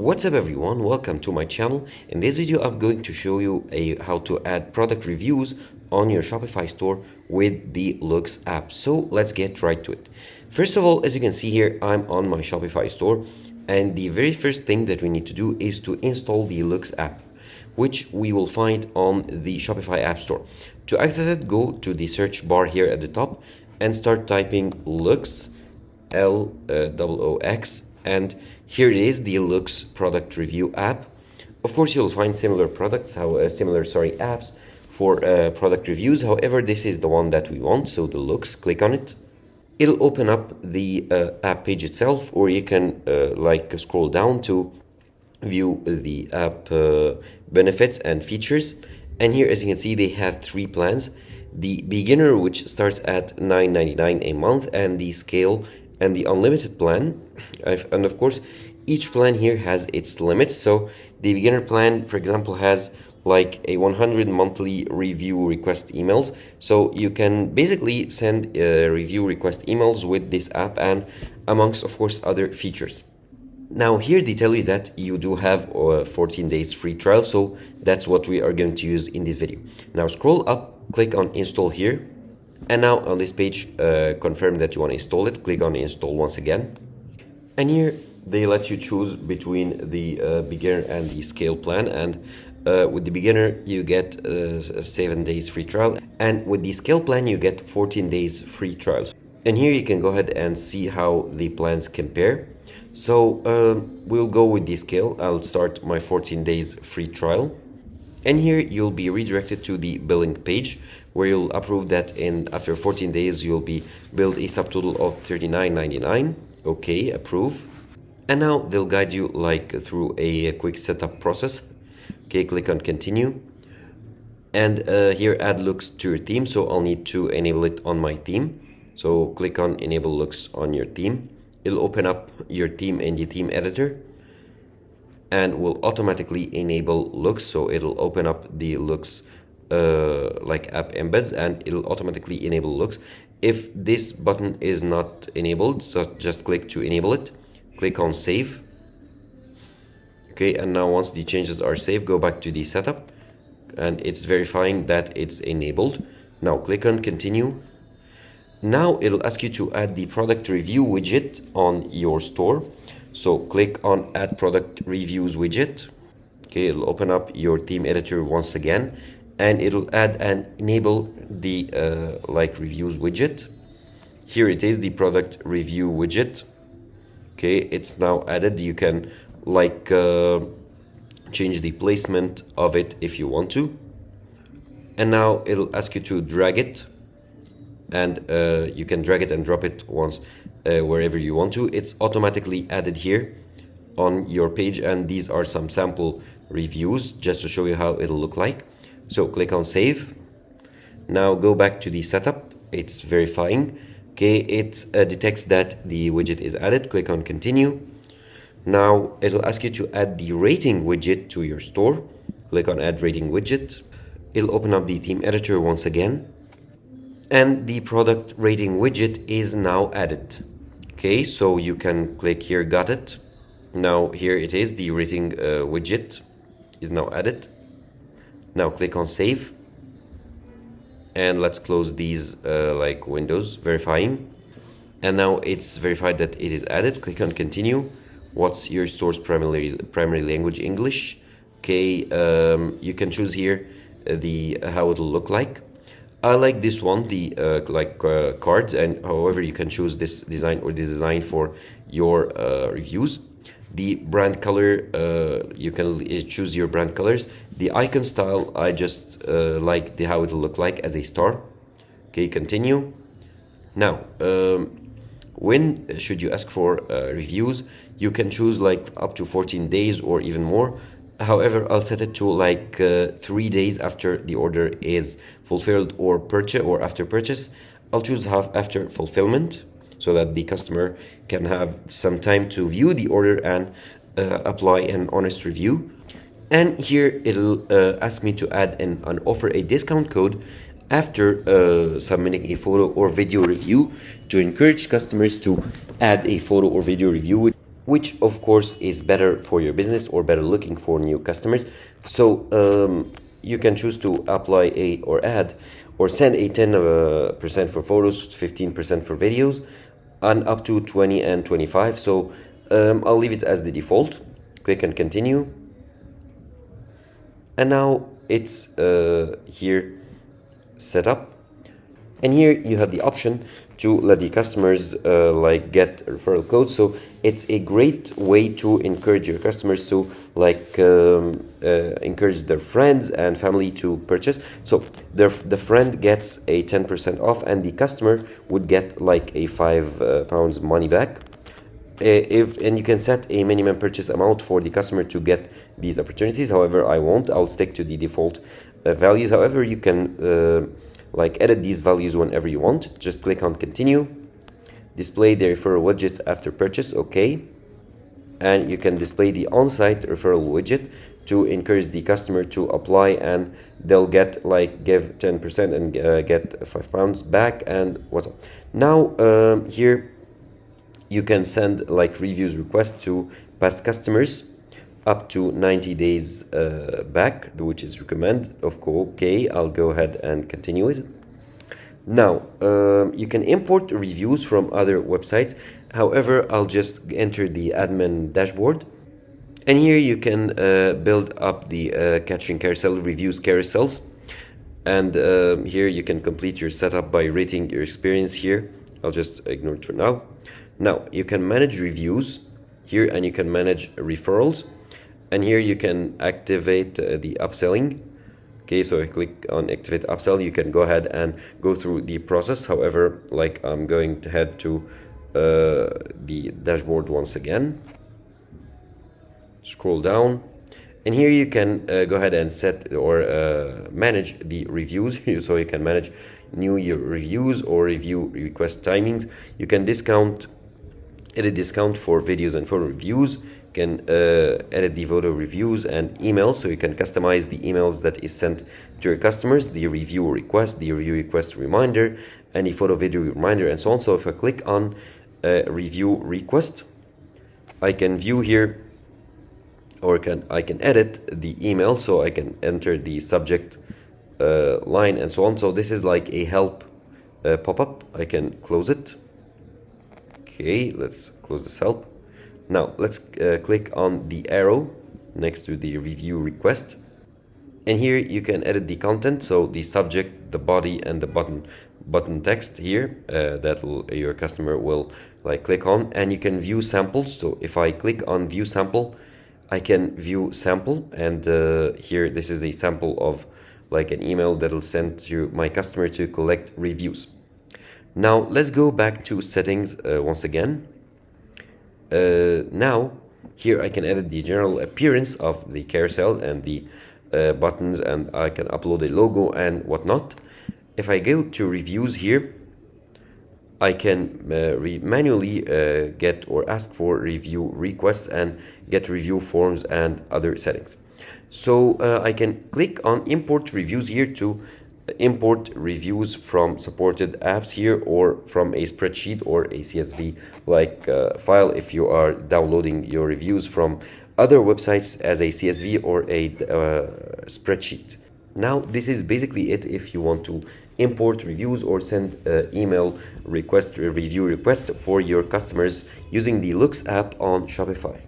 What's up everyone, welcome to my channel. In this video I'm going to show you how to add product reviews on your Shopify store with the Loox app. So let's get right to it. First of all, as you can see here, I'm on my Shopify store, and the very first thing that we need to do is to install the Loox app, which we will find on the Shopify app store. To access it, go to the search bar here at the top and start typing Loox, Loox, and here it is, the Loox product review app. Of course, you'll find similar apps for product reviews. However, this is the one that we want, so the Loox. Click on it. It'll open up the app page itself, or you can scroll down to view the app benefits and features. And here, as you can see, they have three plans: the beginner, which starts at $9.99 a month, and the scale and the unlimited plan. And of course, each plan here has its limits. So the beginner plan, for example, has like a 100 monthly review request emails. So you can basically send review request emails with this app, and amongst, of course, other features. Now here they tell you that you do have a 14 days free trial, so that's what we are going to use in this video. Now scroll up, click on install here, and now on this page, confirm that you want to install it. Click on install once again, and here they let you choose between the beginner and the scale plan. And with the beginner you get 7 days free trial, and with the scale plan you get 14 days free trials. And here you can go ahead and see how the plans compare. So we'll go with the scale. I'll start my 14 days free trial, and here you'll be redirected to the billing page, where you'll approve that after 14 days you'll be billed a subtotal of $39.99. Okay, approve. And now they'll guide you through a quick setup process. Okay, click on continue, and here add Loox to your theme. So I'll need to enable it on my theme, so click on enable Loox on your theme. It'll open up your theme in the theme editor and will automatically enable Loox. So it'll open up the Loox app embeds, and it'll automatically enable Loox. If this button is not enabled, so just click to enable it. Click on save. Okay, and now once the changes are saved, go back to the setup, and it's verifying that it's enabled. Now click on continue. Now it'll ask you to add the product review widget on your store. So click on add product reviews widget. Okay, it'll open up your theme editor once again, and it'll add and enable the reviews widget. Here it is, the product review widget. Okay, it's now added. You can change the placement of it if you want to. And now it'll ask you to drag it, and you can drag it and drop it once wherever you want to. It's automatically added here on your page, and these are some sample reviews just to show you how it'll look like. So click on save. Now go back to the setup. It's verifying. Okay, it detects that the widget is added. Click on continue. Now it'll ask you to add the rating widget to your store. Click on add rating widget. It'll open up the theme editor once again, and the product rating widget is now added. Okay, so you can click here, got it. Now here it is, the rating widget is now added. Now click on save, and let's close these windows, verifying. And now it's verified that it is added. Click on continue. What's your store's primary language? English. Okay, you can choose here how it'll look like. I like this one, the cards, and however you can choose this design or this design for your reviews. The brand color, you can choose your brand colors. The icon style, I just like how it'll look like as a star. Okay, continue. Now, when should you ask for reviews? You can choose up to 14 days or even more. However, I'll set it to 3 days after the order is fulfilled or after purchase. I'll choose after fulfillment, so that the customer can have some time to view the order and apply an honest review. And here it'll ask me to add and offer a discount code after submitting a photo or video review, to encourage customers to add a photo or video review which of course is better for your business or better looking for new customers. So you can choose to apply a or add or send a 10% for photos, 15% for videos, and up to 20 and 25. So I'll leave it as the default. Click and continue. And now it's here set up. And here you have the option to let the customers like get referral codes. So it's a great way to encourage your customers to like encourage their friends and family to purchase. So the friend gets a 10% off, and the customer would get like a £5 money back. And you can set a minimum purchase amount for the customer to get these opportunities. However, I won't. I'll stick to the default values. However, you can like edit these values whenever you want. Just click on continue. Display the referral widget after purchase. Okay. And you can display the on-site referral widget to encourage the customer to apply, and they'll get like give 10% and get £5 back and what's up. Now here you can send like reviews request to past customers up to 90 days back, which is recommended. Of course, okay, I'll go ahead and continue it. Now, you can import reviews from other websites. However, I'll just enter the admin dashboard. And here you can build up the catching carousel reviews carousels. And here you can complete your setup by rating your experience here. I'll just ignore it for now. Now, you can manage reviews here, and you can manage referrals. And here you can activate the upselling. Okay, so I click on activate upsell. You can go ahead and go through the process. However, like I'm going to head to the dashboard once again. Scroll down. And here you can go ahead and set or manage the reviews. So you can manage new reviews or review request timings. You can edit discount for videos and photo reviews. You can edit the photo reviews and emails, so you can customize the emails that is sent to your customers, the review request reminder, and the photo video reminder, and so on. So if I click on review request, I can view here, or I can edit the email, so I can enter the subject line and so on. So this is like a help pop-up. I can close it. Okay, let's close this help. Now let's click on the arrow next to the review request, and here you can edit the content, so the subject, the body, and the button text here that your customer will like click on. And you can view samples. So if I click on view sample, I can view sample, and here this is a sample of like an email that will send to my customer to collect reviews. Now let's go back to settings once again. Now here I can edit the general appearance of the carousel and the buttons, and I can upload a logo and whatnot. If I go to reviews here, I can manually get or ask for review requests and get review forms and other settings. So I can click on import reviews here to import reviews from supported apps here, or from a spreadsheet or a CSV like file if you are downloading your reviews from other websites as a CSV or a spreadsheet. Now this is basically it if you want to import reviews or send email request, review request for your customers using the Loox app on Shopify.